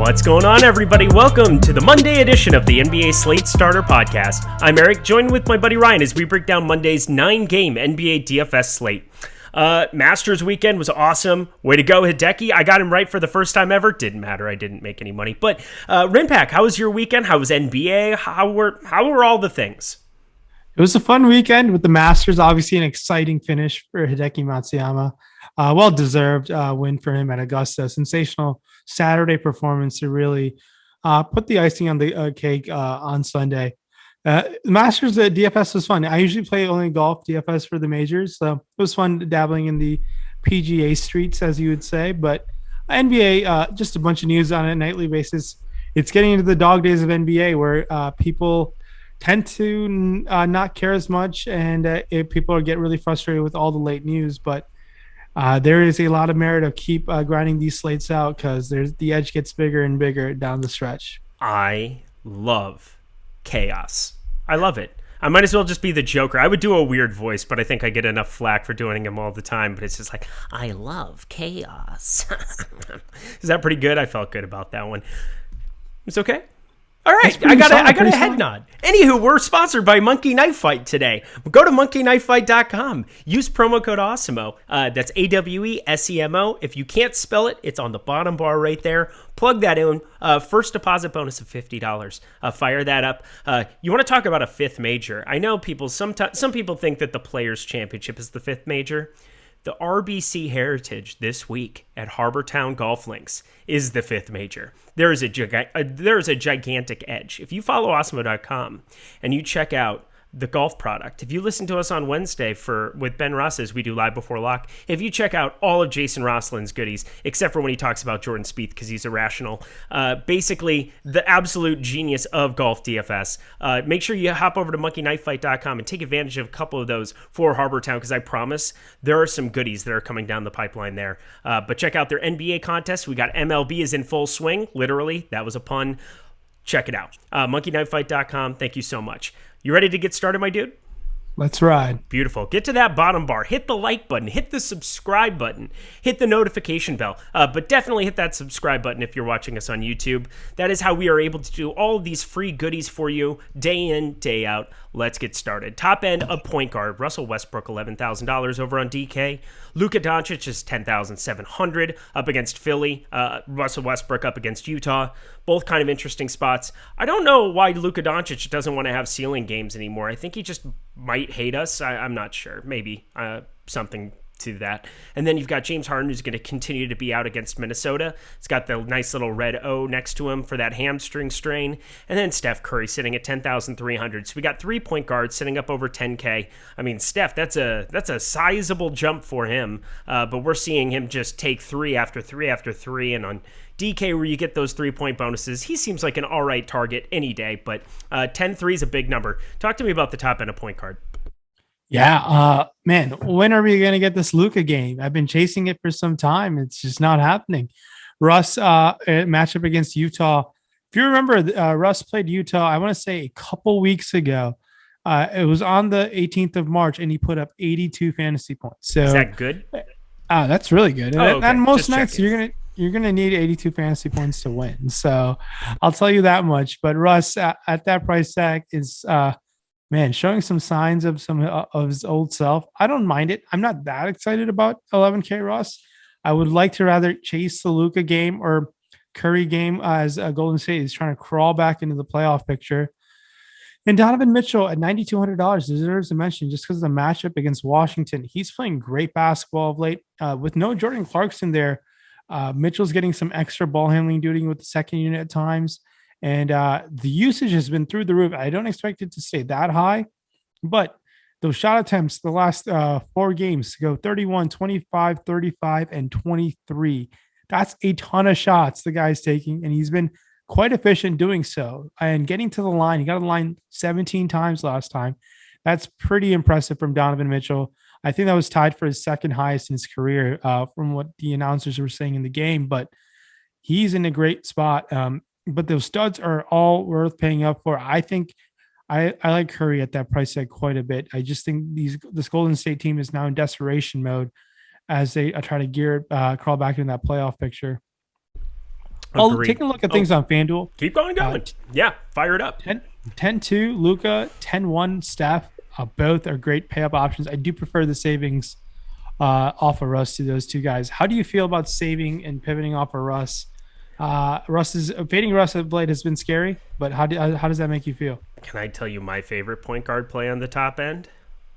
What's going on, everybody? Welcome to the Monday edition of the NBA Slate Starter Podcast. I'm Eric, joined with my buddy Ryan as we break down Monday's 9-game NBA DFS slate. Masters weekend was awesome. Way to go, Hideki. I got him right for the first time ever. Didn't matter. I didn't make any money. But Rinpak, how was your weekend? How was NBA? How were all the things? It was a fun weekend with the Masters. Obviously, an exciting finish for Hideki Matsuyama. Well-deserved win for him at Augusta. Sensational Saturday performance to really put the icing on the cake on Sunday. The Masters at DFS was fun. I usually play only golf DFS for the majors, so it was fun dabbling in the PGA streets, as you would say. But NBA, just a bunch of news on a nightly basis. It's getting into the dog days of NBA where people tend to not care as much, and people get really frustrated with all the late news. But there is a lot of merit of keep grinding these slates out because the edge gets bigger and bigger down the stretch. I love chaos. I love it. I might as well just be the Joker. I would do a weird voice, but I think I get enough flack for doing him all the time. But it's just like, I love chaos. Is that pretty good? I felt good about that one. It's okay. All right, I got a head nod. Anywho, we're sponsored by Monkey Knife Fight today. Go to monkeyknifefight.com. Use promo code Awesemo. That's AWESEMO. If you can't spell it, it's on the bottom bar right there. Plug that in. First deposit bonus of $50. Fire that up. You want to talk about a fifth major? I know some people think that the Players Championship is the fifth major. The RBC Heritage this week at Harbortown Golf Links is the fifth major. There is a gigantic edge. If you follow Awesemo.com and you check out the golf product, if you listen to us on Wednesday with Ben Russ as we do Live Before Lock, if you check out all of Jason Rosslin's goodies, except for when he talks about Jordan Spieth because he's irrational, basically the absolute genius of golf DFS, make sure you hop over to monkeyknifefight.com and take advantage of a couple of those for Harbortown because I promise there are some goodies that are coming down the pipeline there. But check out their NBA contest. We got MLB is in full swing. Literally, that was a pun. Check it out. monkeyknifefight.com. Thank you so much. You ready to get started, my dude? Let's ride. Beautiful. Get to that bottom bar. Hit the like button. Hit the subscribe button. Hit the notification bell. But definitely hit that subscribe button if you're watching us on YouTube. That is how we are able to do all of these free goodies for you day in, day out. Let's get started. Top end of point guard. Russell Westbrook, $11,000 over on DK. Luka Doncic is $10,700 up against Philly. Russell Westbrook up against Utah. Both kind of interesting spots. I don't know why Luka Doncic doesn't want to have ceiling games anymore. I think he just might hate us. I'm not sure. Maybe something to that. And then you've got James Harden, who's going to continue to be out against Minnesota. It's got the nice little red O next to him for that hamstring strain. And then Steph Curry sitting at 10,300. So we got 3 point guards sitting up over 10K. I mean, Steph, that's a sizable jump for him. But we're seeing him just take 3 after 3 after 3. And on DK, where you get those 3-point bonuses, he seems like an all right target any day. But 10-3 is a big number. Talk to me about the top end of point guard. Yeah, man, when are we going to get this Luka game? I've been chasing it for some time. It's just not happening. Russ, matchup against Utah. If you remember, Russ played Utah, I want to say a couple weeks ago. It was on the 18th of March, and he put up 82 fantasy points. So is that good? That's really good. Oh, okay. And most just nights, checking. you're gonna need 82 fantasy points to win. So I'll tell you that much. But Russ at that price tag is showing some signs of of his old self. I don't mind it. I'm not that excited about 11K Russ. I would like to rather chase the Luka game or Curry game as Golden State is trying to crawl back into the playoff picture. And Donovan Mitchell at $9,200 deserves a mention just because of the matchup against Washington. He's playing great basketball of late. With no Jordan Clarkson there, Mitchell's getting some extra ball handling duty with the second unit at times. And the usage has been through the roof. I don't expect it to stay that high, but those shot attempts, the last 4 games go 31, 25, 35, and 23. That's a ton of shots the guy's taking, and he's been quite efficient doing so. And getting to the line, he got to the line 17 times last time. That's pretty impressive from Donovan Mitchell. I think that was tied for his second highest in his career from what the announcers were saying in the game, but he's in a great spot. But those studs are all worth paying up for. I think I like Curry at that price tag quite a bit. I just think this Golden State team is now in desperation mode as they try to crawl back into that playoff picture. Oh, Agreed. taking a look at things on FanDuel. Keep going. Yeah, fire it up. 10-2 Luka, 10-1 Steph. Both are great pay up options. I do prefer the savings off of Russ to those two guys. How do you feel about saving and pivoting off of Russ? Fading Russ at Blade has been scary, but how does that make you feel? Can I tell you my favorite point guard play on the top end?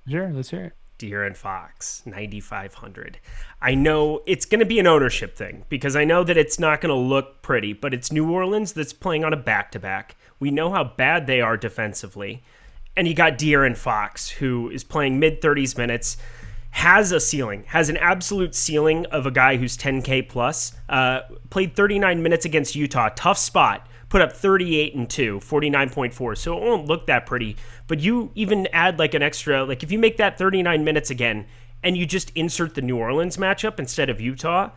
Sure, let's hear it. De'Aaron Fox, 9,500. I know it's going to be an ownership thing because I know that it's not going to look pretty, but it's New Orleans that's playing on a back-to-back. We know how bad they are defensively. And you got De'Aaron Fox, who is playing mid-30s minutes, has a ceiling, has an absolute ceiling of a guy who's 10K plus, played 39 minutes against Utah, tough spot, put up 38 and 2, 49.4. So it won't look that pretty. But you even add like an extra, like if you make that 39 minutes again and you just insert the New Orleans matchup instead of Utah,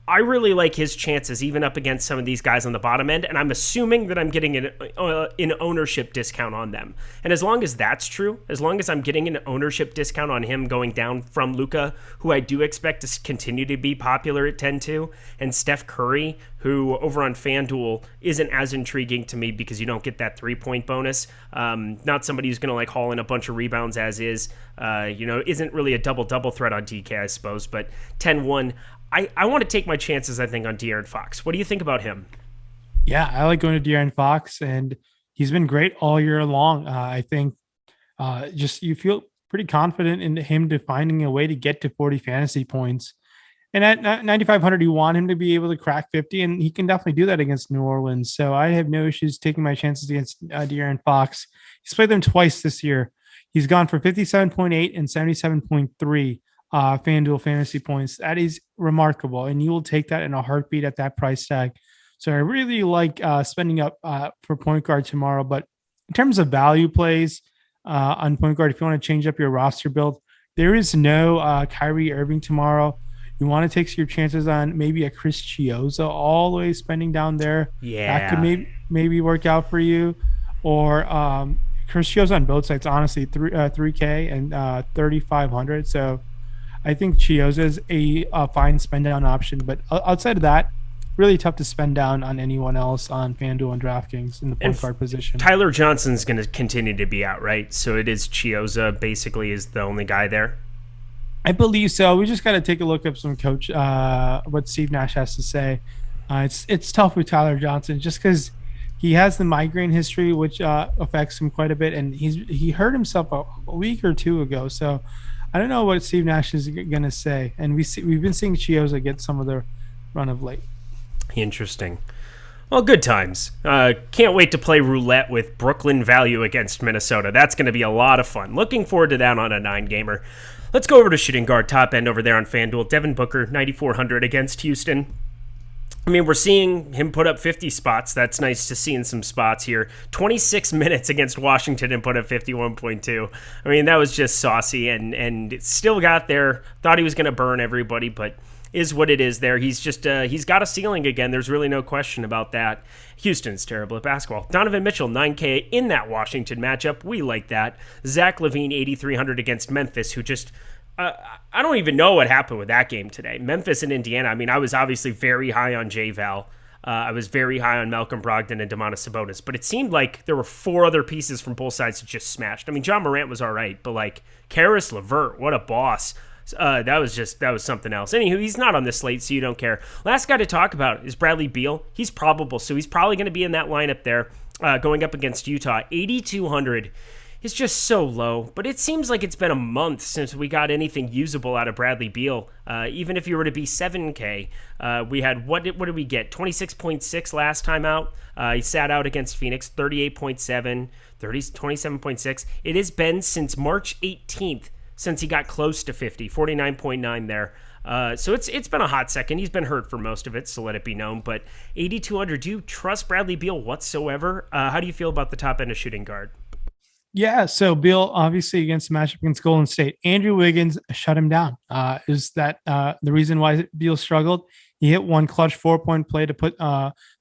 I really like his chances even up against some of these guys on the bottom end, and I'm assuming that I'm getting an ownership discount on them. And as long as that's true, as long as I'm getting an ownership discount on him going down from Luka, who I do expect to continue to be popular at 10-2, and Steph Curry, who over on FanDuel isn't as intriguing to me because you don't get that 3-point bonus. Not somebody who's going to like haul in a bunch of rebounds as is. Isn't really a double-double threat on DK, I suppose, but 10-1. I want to take my chances, I think, on De'Aaron Fox. What do you think about him? Yeah, I like going to De'Aaron Fox, and he's been great all year long. I think just you feel pretty confident in him to finding a way to get to 40 fantasy points. And at 9,500, you want him to be able to crack 50, and he can definitely do that against New Orleans. So I have no issues taking my chances against De'Aaron Fox. He's played them twice this year. He's gone for 57.8 and 77.3. FanDuel fantasy points. That is remarkable, and you will take that in a heartbeat at that price tag. So I really like spending up for point guard tomorrow. But in terms of value plays on point guard, if you want to change up your roster build, there is no Kyrie Irving tomorrow. You want to take your chances on maybe a Chris Chiozza all the way spending down there. Yeah, that could maybe work out for you. Or Chris Chiozza on both sides, honestly, 3K and 3,500. So I think Chiozza is a fine spend down option, but outside of that, really tough to spend down on anyone else on FanDuel and DraftKings in the point guard position. Tyler Johnson's going to continue to be out, right? So it is Chiozza basically is the only guy there. I believe so. We just got to take a look at some coach, what Steve Nash has to say. It's tough with Tyler Johnson just because he has the migraine history, which affects him quite a bit, and he hurt himself a week or two ago. So I don't know what Steve Nash is going to say. And we've been seeing Chiozza get some of the run of late. Interesting. Well, good times. Can't wait to play roulette with Brooklyn value against Minnesota. That's going to be a lot of fun. Looking forward to that on a 9-gamer. Let's go over to shooting guard top end over there on FanDuel. Devin Booker, 9,400 against Houston. I mean, we're seeing him put up 50 spots. That's nice to see in some spots here. 26 minutes against Washington and put up 51.2. I mean, that was just saucy and it still got there. Thought he was going to burn everybody, but is what it is there. He's just, he's got a ceiling again. There's really no question about that. Houston's terrible at basketball. Donovan Mitchell, 9K in that Washington matchup. We like that. Zach LaVine, 8,300 against Memphis, who just... I don't even know what happened with that game today. Memphis and Indiana. I mean, I was obviously very high on J-Val. I was very high on Malcolm Brogdon and Domantas Sabonis. But it seemed like there were 4 other pieces from both sides that just smashed. I mean, John Morant was all right. But, like, Karis LeVert, what a boss. That was something else. Anywho, he's not on this slate, so you don't care. Last guy to talk about is Bradley Beal. He's probable, so he's probably going to be in that lineup there going up against Utah. 8,200. It's just so low, but it seems like it's been a month since we got anything usable out of Bradley Beal. Even if you were to be 7K, we had, what did we get? 26.6 last time out. He sat out against Phoenix, 38.7, 27.6. It has been since March 18th since he got close to 50, 49.9 there. So it's been a hot second. He's been hurt for most of it, so let it be known. But 8,200, do you trust Bradley Beal whatsoever? How do you feel about the top end of shooting guard? Yeah, so Beal obviously against the matchup against Golden State. Andrew Wiggins shut him down. Is that the reason why Beal struggled? He hit one clutch 4-point play to put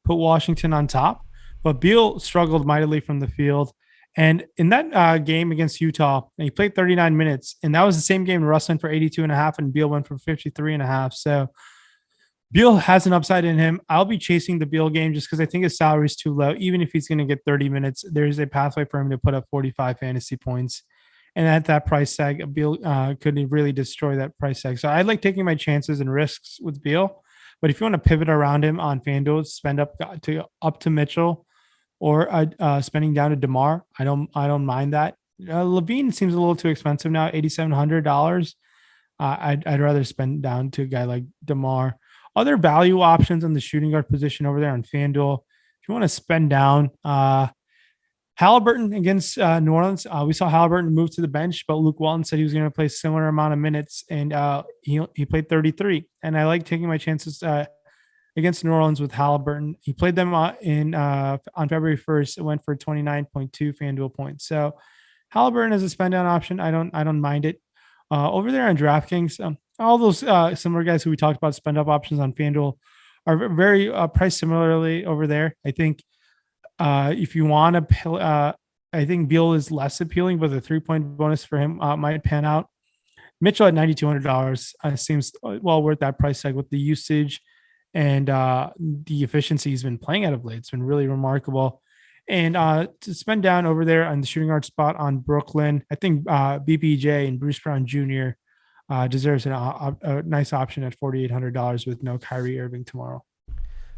Washington on top, but Beal struggled mightily from the field. And in that game against Utah, he played 39 minutes, and that was the same game Russ went for 82.5 and Beal went for 53.5. So Beal has an upside in him. I'll be chasing the Beal game just because I think his salary is too low. Even if he's going to get 30 minutes, there's a pathway for him to put up 45 fantasy points. And at that price tag, Beal could really destroy that price tag. So I like taking my chances and risks with Beal. But if you want to pivot around him on FanDuel, spend up to Mitchell or spending down to Demar, I don't mind that. Levine seems a little too expensive now, $8,700. I'd rather spend down to a guy like Demar. Other value options on the shooting guard position over there on FanDuel. If you want to spend down, Halliburton against New Orleans. We saw Halliburton move to the bench, but Luke Walton said he was going to play a similar amount of minutes, and he played 33. And I like taking my chances against New Orleans with Halliburton. He played them on February 1st. It went for 29.2 FanDuel points. So Halliburton is a spend down option. I don't mind it. Over there on DraftKings, all those similar guys who we talked about spend up options on FanDuel are very priced similarly over there. I think if you want to, I think Beal is less appealing, but the 3-point bonus for him might pan out. Mitchell at $9,200 seems well worth that price tag with the usage and the efficiency he's been playing out of late. It's been really remarkable. And to spend down over there on the shooting guard spot on Brooklyn, I think BPJ and Bruce Brown Jr. Deserves a nice option at $4,800 with no Kyrie Irving tomorrow.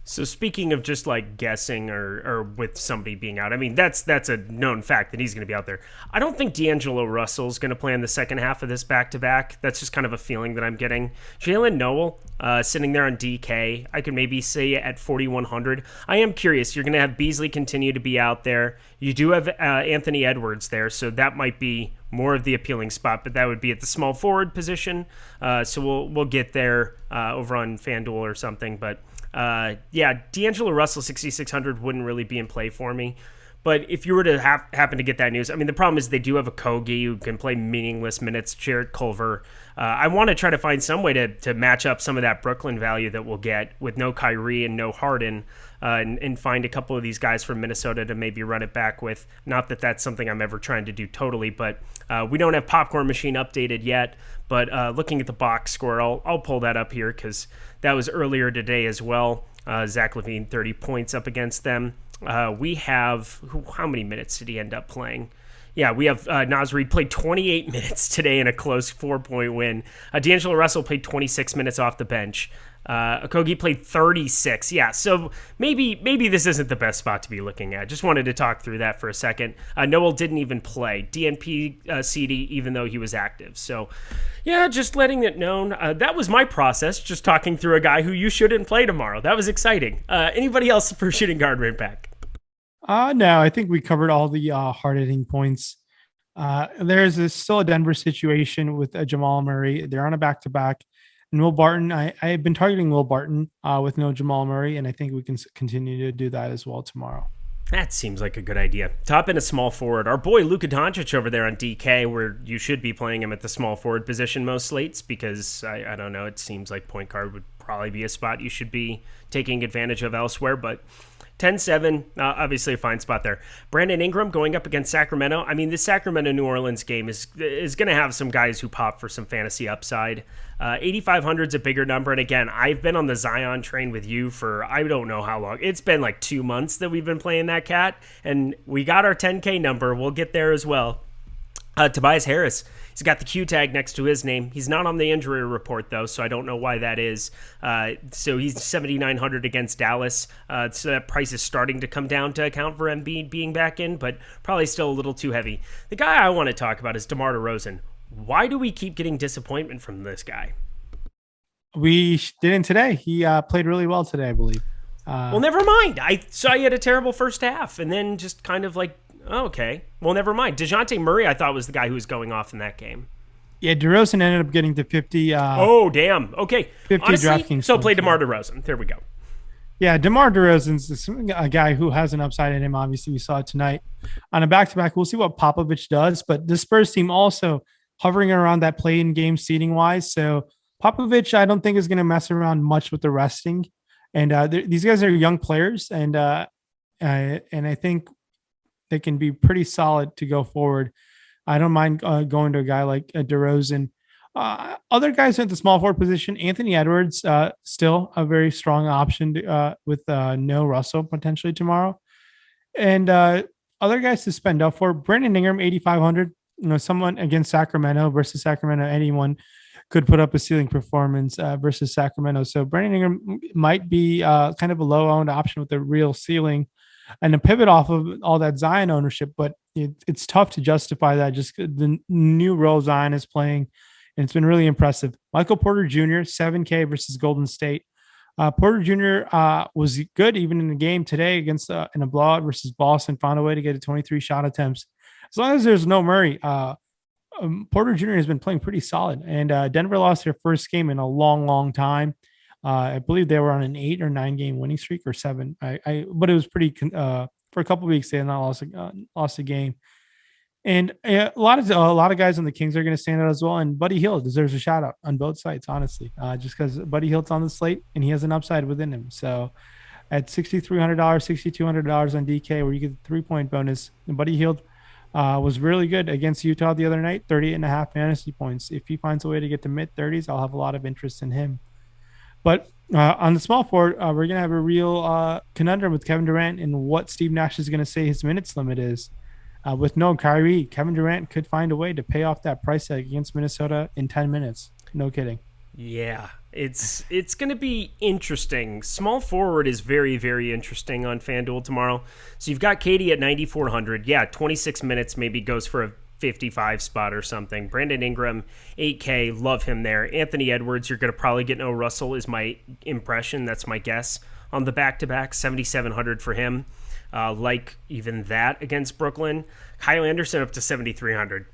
So speaking of just like guessing or with somebody being out, I mean, that's a known fact that he's going to be out there. I don't think D'Angelo Russell's going to play in the second half of this back-to-back. That's just kind of a feeling that I'm getting. Jalen Noel sitting there on DK, I could maybe say at 4,100. I am curious. You're going to have Beasley continue to be out there. You do have Anthony Edwards there, so that might be more of the appealing spot, but that would be at the small forward position. So we'll get there over on FanDuel or something, but yeah, D'Angelo Russell 6,600 wouldn't really be in play for me. But if you were to happen to get that news, I mean, the problem is they do have a Kogi who can play meaningless minutes, Jarrett Culver. I want to try to find some way to match up some of that Brooklyn value that we'll get with no Kyrie and no Harden, and find a couple of these guys from Minnesota to maybe run it back with. Not that that's something I'm ever trying to do totally, but we don't have Popcorn Machine updated yet. But looking at the box score, I'll pull that up here because that was earlier today as well. Zach LaVine, 30 points up against them. We have, how many minutes did he end up playing? Yeah, we have Naz Reid played 28 minutes today in a close 4-point win. D'Angelo Russell played 26 minutes off the bench. Okogie played 36. Yeah, so maybe this isn't the best spot to be looking at. Just wanted to talk through that for a second. Noel didn't even play. DNP CD, even though he was active. So, yeah, just letting it known. That was my process, just talking through a guy who you shouldn't play tomorrow. That was exciting. Anybody else for shooting guard right back? No, I think we covered all the hard-hitting points. There's still a Denver situation with Jamal Murray. They're on a back-to-back. And Will Barton, I've been targeting Will Barton with no Jamal Murray, and I think we can continue to do that as well tomorrow. That seems like a good idea. Top in a small forward. Our boy Luka Doncic over there on DK, where you should be playing him at the small forward position most slates because, I don't know, it seems like point guard would probably be a spot you should be taking advantage of elsewhere, but 10-7, obviously a fine spot there. Brandon Ingram going up against Sacramento. I mean, this Sacramento-New Orleans game is going to have some guys who pop for some fantasy upside. 8,500 is a bigger number. And again, I've been on the Zion train with you for I don't know how long. It's been like 2 months that we've been playing that cat. And we got our 10K number. We'll get there as well. Tobias Harris, he's got the Q tag next to his name. He's not on the injury report, though, so I don't know why that is. So he's 7,900 against Dallas. So that price is starting to come down to account for Embiid being back in, but probably still a little too heavy. The guy I want to talk about is DeMar DeRozan. Why do we keep getting disappointment from this guy? We didn't today. He played really well today, I believe. Well, never mind. I saw he had a terrible first half, and then just kind of like, oh, okay. Well, never mind. DeJounte Murray, I thought, was the guy who was going off in that game. Yeah, DeRozan ended up getting to 50. Oh, damn. Okay. 50 Honestly, DraftKings. So play DeMar DeRozan. There we go. Yeah, DeMar DeRozan's a guy who has an upside in him. Obviously, we saw it tonight. On a back-to-back, we'll see what Popovich does. But the Spurs team also hovering around that play-in game seating-wise. So Popovich, I don't think, is going to mess around much with the resting. And these guys are young players, and I think they can be pretty solid to go forward. I don't mind going to a guy like DeRozan. Other guys at the small forward position, Anthony Edwards, still a very strong option with no Russell potentially tomorrow. And other guys to spend up for, Brandon Ingram, 8,500. Someone against Sacramento versus Sacramento, anyone could put up a ceiling performance versus Sacramento. So Brandon Ingram might be kind of a low-owned option with a real ceiling and a pivot off of all that Zion ownership. But it's tough to justify that. Just the new role Zion is playing, and it's been really impressive. Michael Porter Jr., 7K versus Golden State. Porter Jr. Was good even in the game today against in a blowout versus Boston. Found a way to get a 23 shot attempts. As long as there's no Murray, Porter Jr. has been playing pretty solid. And Denver lost their first game in a long, long time. I believe they were on an 8 or 9 game winning streak, or 7. But it was pretty for a couple of weeks they had not lost a game. And a lot of guys on the Kings are going to stand out as well. And Buddy Hield deserves a shout out on both sides, honestly, just because Buddy Hield's on the slate and he has an upside within him. So at $6,300, $6,200 on DK, where you get the 3-point bonus, and Buddy Hield was really good against Utah the other night, 38.5 fantasy points. If he finds a way to get to mid 30s, I'll have a lot of interest in him. But on the small forward, we're going to have a real conundrum with Kevin Durant and what Steve Nash is going to say his minutes limit is. With no Kyrie, Kevin Durant could find a way to pay off that price tag against Minnesota in 10 minutes. No kidding. Yeah, it's going to be interesting. Small forward is very, very interesting on FanDuel tomorrow. So you've got Katie at 9,400. Yeah, 26 minutes, maybe goes for a 55 spot or something. Brandon Ingram, 8K, love him there. Anthony Edwards, you're going to probably get no Russell is my impression. That's my guess on the back-to-back, 7,700 for him. Like even that against Brooklyn. Kyle Anderson up to 7,300.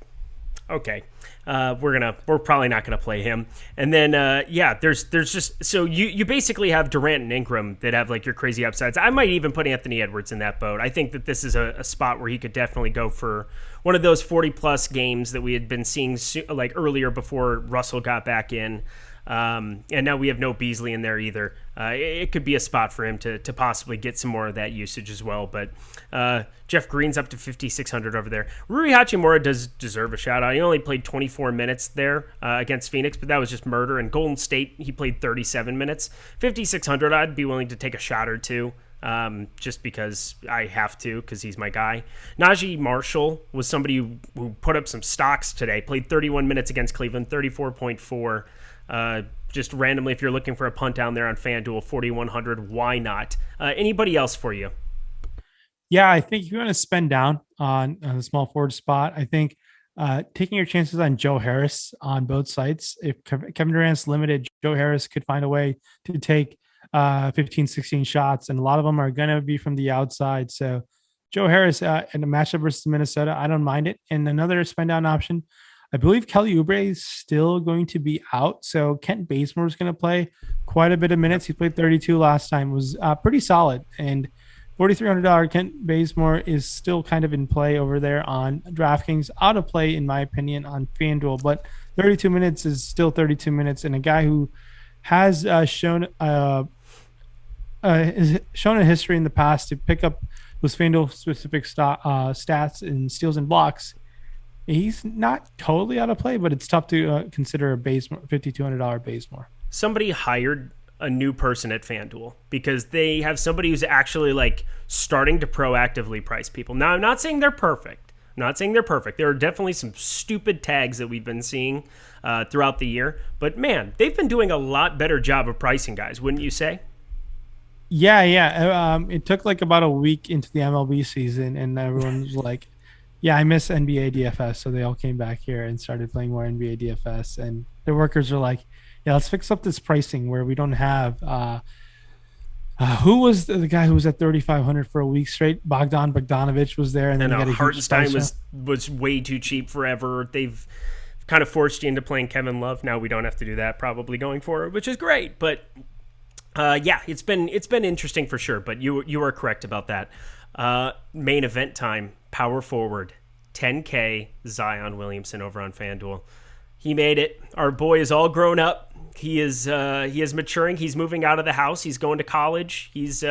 Okay. We're probably not gonna play him. And then there's just, so you basically have Durant and Ingram that have like your crazy upsides. I might even put Anthony Edwards in that boat. I think that this is a spot where he could definitely go for one of those 40 plus games that we had been seeing like earlier before Russell got back in. And now we have no Beasley in there either. It could be a spot for him to possibly get some more of that usage as well. But Jeff Green's up to 5,600 over there. Rui Hachimura does deserve a shout out. He only played 24 minutes there against Phoenix, but that was just murder. And Golden State, he played 37 minutes. 5,600, I'd be willing to take a shot or two. Just because I have to, because he's my guy. Najee Marshall was somebody who put up some stocks today. Played 31 minutes against Cleveland, 34.4. Just randomly, if you're looking for a punt down there on FanDuel, 4,100, why not? Anybody else for you? Yeah, I think if you want to spend down on a small forward spot, I think taking your chances on Joe Harris on both sides. If Kevin Durant's limited, Joe Harris could find a way to take 15, 16 shots, and a lot of them are going to be from the outside. So Joe Harris in a matchup versus Minnesota, I don't mind it. And another spend down option, I believe Kelly Oubre is still going to be out. So Kent Bazemore is going to play quite a bit of minutes. He played 32 last time, was pretty solid. And $4,300 Kent Bazemore is still kind of in play over there on DraftKings. Out of play, in my opinion, on FanDuel. But 32 minutes is still 32 minutes. And a guy who has shown a history in the past to pick up those FanDuel specific stats and steals and blocks. He's not totally out of play, but it's tough to consider a $5,200 Bazemore. Somebody hired a new person at FanDuel because they have somebody who's actually like starting to proactively price people. Now, I'm not saying they're perfect. There are definitely some stupid tags that we've been seeing throughout the year. But, man, they've been doing a lot better job of pricing guys, wouldn't you say? Yeah. It took like about a week into the MLB season, and everyone was like, yeah, I miss NBA DFS. So they all came back here and started playing more NBA DFS. And the workers are like, yeah, let's fix up this pricing where we don't have who was the guy who was at 3,500 for a week straight? Bogdanovich was there, and then Hartenstein was way too cheap forever. They've kind of forced you into playing Kevin Love. Now we don't have to do that probably going forward, which is great. But it's been interesting for sure. But you are correct about that. Main event time, power forward, 10K Zion Williamson over on FanDuel. He made it. Our boy is all grown up. He is maturing. He's moving out of the house. He's going to college. He's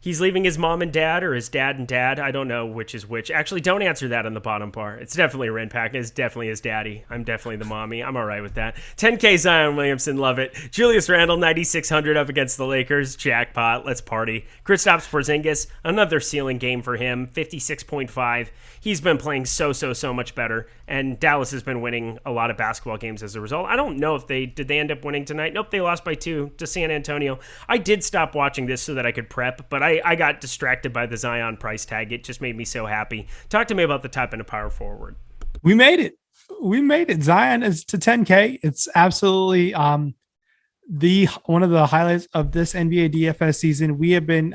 He's leaving his mom and dad, or his dad and dad. I don't know which is which. Actually, don't answer that on the bottom part. It's definitely Rayen Patnaik. It's definitely his daddy. I'm definitely the mommy. I'm all right with that. 10K Zion Williamson, love it. Julius Randle, 9,600 up against the Lakers. Jackpot. Let's party. Kristaps Porzingis, another ceiling game for him. 56.5. He's been playing so much better, and Dallas has been winning a lot of basketball games as a result. I don't know if did they end up winning tonight. Nope, they lost by 2 to San Antonio. I did stop watching this so that I could prep, but I got distracted by the Zion price tag. It just made me so happy. Talk to me about the top end of power forward. We made it. Zion is to 10K. It's absolutely the one of the highlights of this NBA DFS season. We have been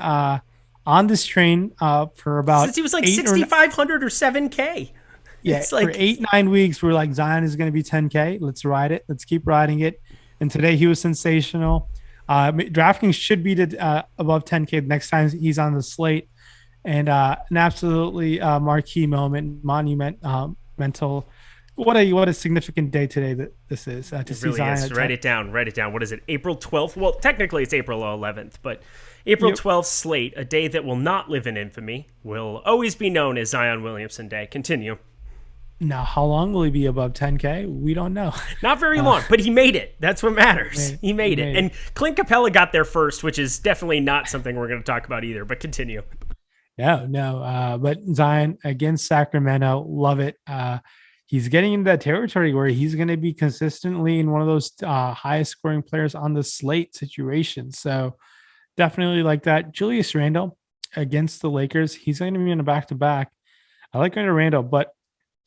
on this train for about since he was like 6,500 or 7K. Yeah, it's like for 8-9 weeks, we're like, Zion is going to be 10K. Let's ride it. Let's keep riding it. And today he was sensational. DraftKings should beat it above 10K next time he's on the slate. And an absolutely marquee moment, monumental. What a significant day today that this is. To see really Zion is. Write it down. What is it? April 12th? Well, technically it's April 11th, but April 12th slate, a day that will not live in infamy, will always be known as Zion Williamson Day. Continue. Now, how long will he be above 10K? We don't know. Not very long, but he made it. That's what matters. He made it. And Clint Capella got there first, which is definitely not something we're going to talk about either, but continue. No. But Zion against Sacramento, love it. He's getting into that territory where he's going to be consistently in one of those highest scoring players on the slate situations. So definitely like that. Julius Randle against the Lakers. He's going to be in a back-to-back. I like Randle, but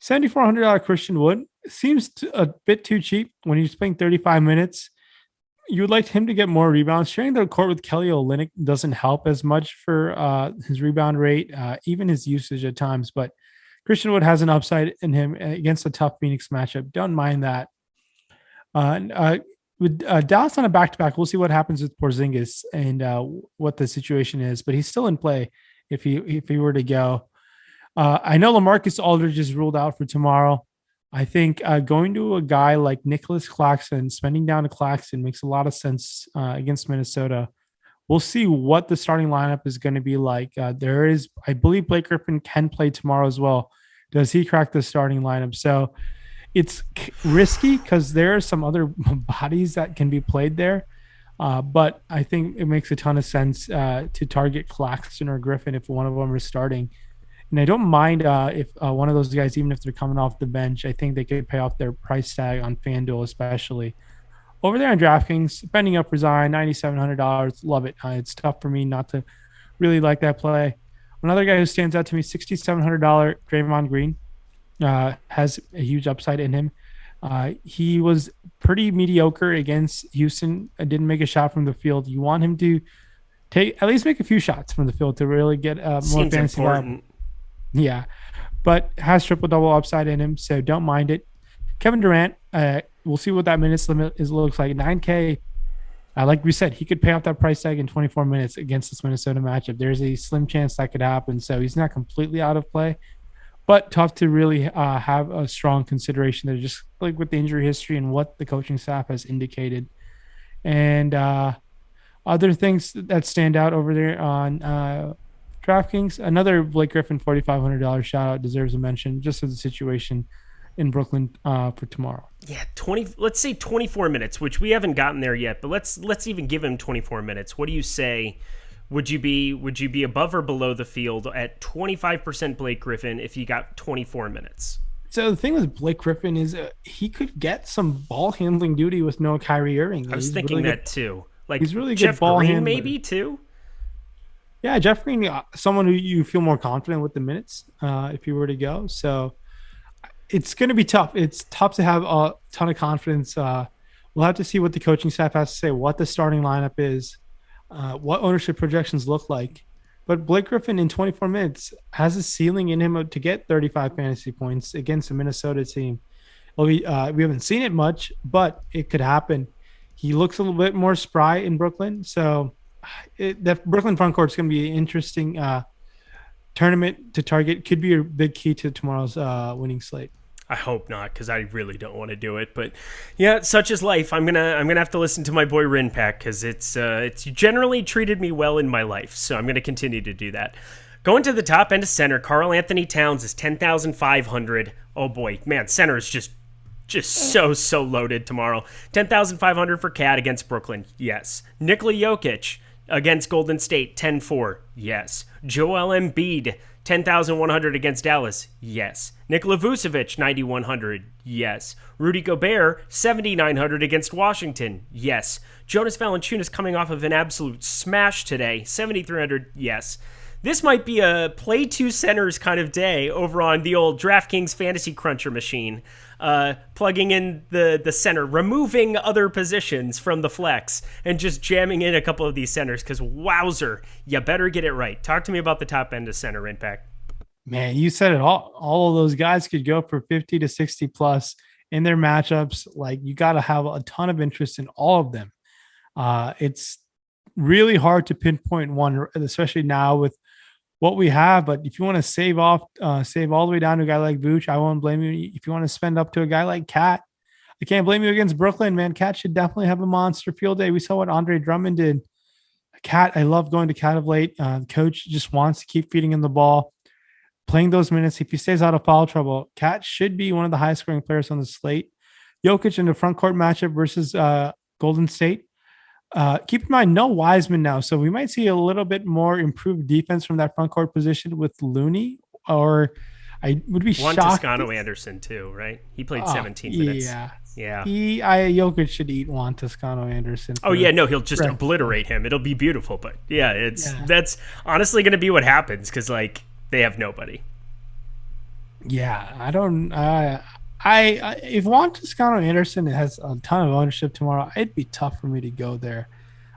$7,400 Christian Wood seems a bit too cheap when he's playing 35 minutes. You would like him to get more rebounds. Sharing the court with Kelly Olynyk doesn't help as much for his rebound rate, even his usage at times. But Christian Wood has an upside in him against a tough Phoenix matchup. Don't mind that. With Dallas on a back-to-back, we'll see what happens with Porzingis and what the situation is. But he's still in play if he were to go. I know LaMarcus Aldridge is ruled out for tomorrow. I think going to a guy like Nicholas Claxton, spending down to Claxton makes a lot of sense against Minnesota. We'll see what the starting lineup is going to be like. I believe Blake Griffin can play tomorrow as well. Does he crack the starting lineup? So it's risky because there are some other bodies that can be played there. But I think it makes a ton of sense to target Claxton or Griffin if one of them is starting. And I don't mind if one of those guys, even if they're coming off the bench, I think they could pay off their price tag on FanDuel, especially. Over there on DraftKings, spending up for Zion, $9,700. Love it. It's tough for me not to really like that play. Another guy who stands out to me, $6,700, Draymond Green, has a huge upside in him. He was pretty mediocre against Houston. Didn't make a shot from the field. You want him to at least make a few shots from the field to really get more fantasy value. Yeah, but has triple-double upside in him, so don't mind it. Kevin Durant, we'll see what that minutes limit looks like. 9K, like we said, he could pay off that price tag in 24 minutes against this Minnesota matchup. There's a slim chance that could happen, so he's not completely out of play, but tough to really have a strong consideration there, just like with the injury history and what the coaching staff has indicated. And other things that stand out over there on DraftKings, another Blake Griffin $4,500 shout out deserves a mention just as the situation in Brooklyn for tomorrow. Yeah, let's say 24 minutes, which we haven't gotten there yet, but let's even give him 24 minutes. What do you say? Would you be above or below the field at 25% Blake Griffin if you got 24 minutes? So the thing with Blake Griffin is he could get some ball handling duty with no Kyrie Irving. I was thinking really that too. Like he's really Jeff good ball Green handler. Maybe too. Yeah, Jeff Green, someone who you feel more confident with the minutes if you were to go. So it's going to be tough. It's tough to have a ton of confidence. We'll have to see what the coaching staff has to say, what the starting lineup is, what ownership projections look like. But Blake Griffin in 24 minutes has a ceiling in him to get 35 fantasy points against a Minnesota team. Well, we haven't seen it much, but it could happen. He looks a little bit more spry in Brooklyn, so that Brooklyn front court is going to be an interesting tournament to target. Could be a big key to tomorrow's winning slate. I hope not, because I really don't want to do it. But yeah, such is life. I'm gonna have to listen to my boy Rinpack, because it's generally treated me well in my life. So I'm gonna continue to do that. Going to the top end of center, Karl Anthony Towns is 10,500. Oh boy, man, center is just so loaded tomorrow. 10,500 for Cat against Brooklyn. Yes. Nikola Jokic against Golden State, 10-4. Yes. Joel Embiid, 10,100 against Dallas. Yes. Nikola Vucevic, 9,100. Yes. Rudy Gobert, 7,900 against Washington. Yes. Jonas Valanciunas coming off of an absolute smash today, 7,300. Yes. This might be a play two centers kind of day over on the old DraftKings Fantasy Cruncher machine. Plugging in the center, removing other positions from the flex, and just jamming in a couple of these centers, because wowzer, you better get it right. Talk to me about the top end of center impact. Man, you said it all. All of those guys could go for 50 to 60 plus in their matchups. Like, you got to have a ton of interest in all of them. It's really hard to pinpoint one, especially now with what we have. But if you want to save all the way down to a guy like Vooch, I won't blame you. If you want to spend up to a guy like Cat, I can't blame you against Brooklyn, man. Cat should definitely have a monster field day. We saw what Andre Drummond did. Cat, I love going to Cat of late. The coach just wants to keep feeding him the ball, playing those minutes. If he stays out of foul trouble, Cat should be one of the highest scoring players on the slate. Jokic in the front court matchup versus Golden State. Keep in mind, no Wiseman now, so we might see a little bit more improved defense from that front court position with Looney, or I would be shocked. Toscano Anderson too, right? He played 17 minutes. Yeah. Jokic should eat Juan Toscano Anderson. Oh yeah, no, he'll just obliterate him. It'll be beautiful, but that's honestly going to be what happens, because like they have nobody. Yeah, I don't. If Juan Toscano Anderson has a ton of ownership tomorrow, it'd be tough for me to go there.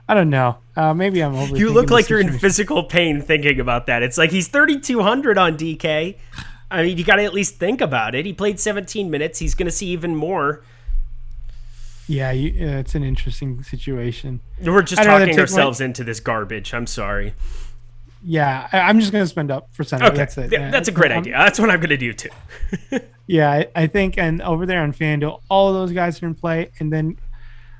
I don't know. Maybe I'm overthinking. You look like you're in physical pain thinking about that. It's like he's 3,200 on DK. I mean, you got to at least think about it. He played 17 minutes. He's going to see even more. Yeah, it's an interesting situation. We're just talking ourselves into this garbage. I'm sorry. Yeah, I'm just going to spend up for center. Okay. That's it. That's a great idea. That's what I'm going to do too. Yeah, I think, and over there on FanDuel, all of those guys are in play. And then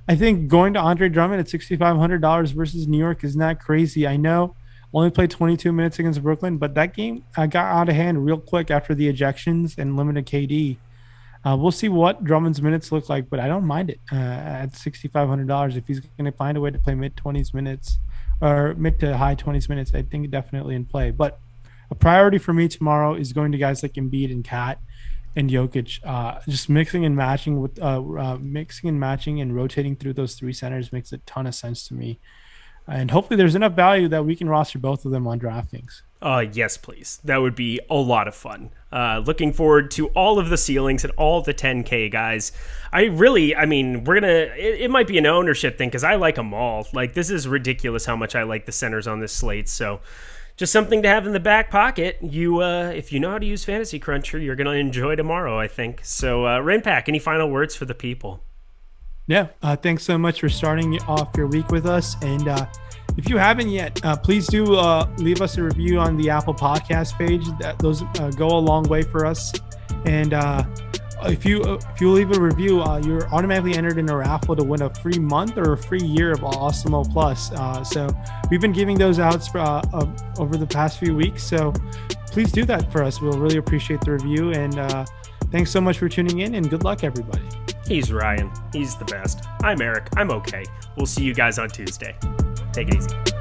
I think going to Andre Drummond at $6,500 versus New York is not crazy. I know only played 22 minutes against Brooklyn, but that game got out of hand real quick after the ejections and limited KD. We'll see what Drummond's minutes look like, but I don't mind it at $6,500. If he's going to find a way to play mid-20s minutes or mid to high 20s minutes, I think definitely in play. But a priority for me tomorrow is going to guys like Embiid and Cat and Jokic. Just mixing and matching and rotating through those three centers makes a ton of sense to me. And hopefully there's enough value that we can roster both of them on DraftKings. Yes, please. That would be a lot of fun. Looking forward to all of the ceilings and all the 10K guys. It might be an ownership thing because I like them all. Like, this is ridiculous how much I like the centers on this slate. So just something to have in the back pocket. If you know how to use Fantasy Cruncher, you're going to enjoy tomorrow, I think. So, Rinpack, any final words for the people? Yeah, thanks so much for starting off your week with us. And if you haven't yet, please do leave us a review on the Apple Podcast page. Those go a long way for us. And if you leave a review, you're automatically entered in a raffle to win a free month or a free year of Awesemo Plus. So we've been giving those out over the past few weeks. So please do that for us. We'll really appreciate the review. And thanks so much for tuning in, and good luck, everybody. He's Ryan. He's the best. I'm Eric. I'm okay. We'll see you guys on Tuesday. Take it easy.